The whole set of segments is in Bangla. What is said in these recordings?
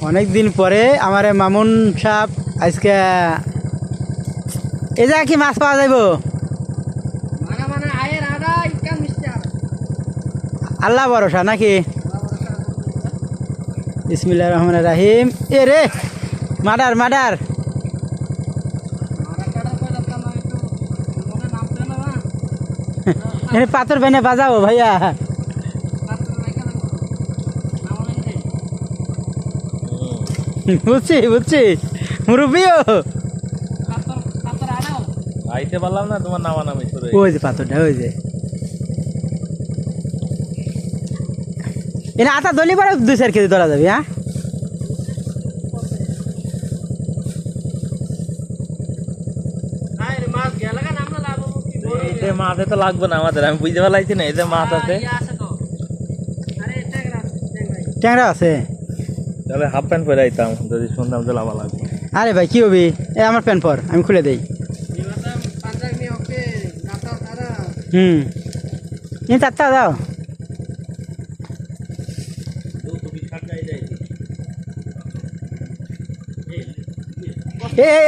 অনেক দিন পরে আমার মামুন সাহেব আজকে এই জায়গা কি মাছ পাওয়া যাইব? আল্লাহ ভরসা নাকি? বিসমিল্লাহির রহমানির রহিম। এ রে মাডার মাডার পাথর বেনে বাজাও ভাইয়া। বুঝছি বুঝছি মুরব্বিও আইতে পারলাম না তোমার নামানামি করে। ওই যে পাথরটা ওই যে এনে আটা দলি পরে 2-4 কেজি ধরা যাবে। হ্যাঁ এতে মাছে তো লাগবে না আমাদের, আমি বুঝতে পারলাইছি না এতে মাছ আছে। ট্যাংরা আছে তাহলে হাফ প্যান্ট পরে আইতাম যদি শুনতাম যে লাভা লাগবে। আরে ভাই কি হবি এ আমার প্যান্ট পর আমি খুলে দেই। হুম চারটা দাও।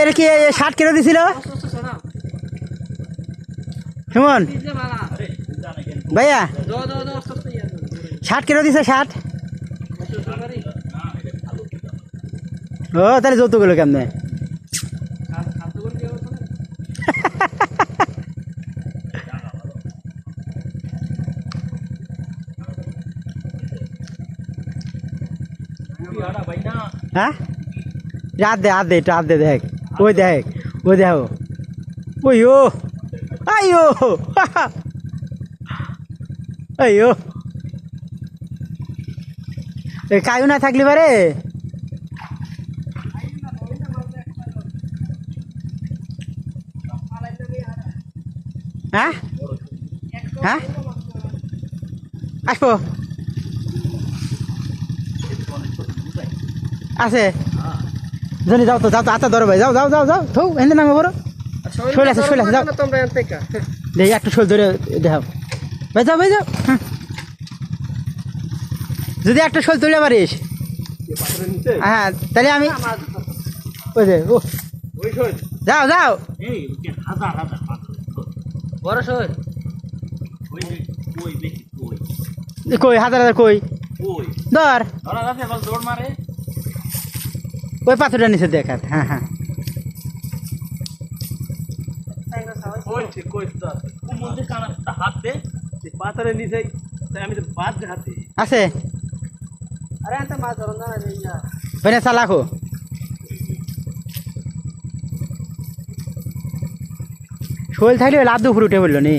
এর কি 60 কিলো দিছিল সুমন ভাইয়া? 60 কিলো দিছে 60। ও তাহলে যৌতুক গেল কেমনে? হ্যাঁ রাত দে একটু হাত দে দেখ ওই দেখ ওই দেখ ওই ও আইও আইও কায়ু না থাকলি পারে। হ্যাঁ হ্যাঁ আসবো আছে জানি যাও তো যাও তো আচ্ছা ধরো ভাই যাও যাও যাও যাও থৌ এনে নামে বড় শৈল আছে যাও দেখি একটু শৈল ধরে দেখাও ভাই যাও ভাই যাও। হ্যাঁ যদি একটা শৈল তুলে পারিস হ্যাঁ তাহলে আমি ওই যে ও যাও যাও বড় শৈল কই হাজার কই ধর দৌড় মারে ওই পাথরটা নিচে দেখাত। হ্যাঁ হ্যাঁ পাথরের নিচে আমি তো বাদ হাতে আছে বেনে চালাকো শৈল থাকলে লাভ উপরে উঠে বললো নি।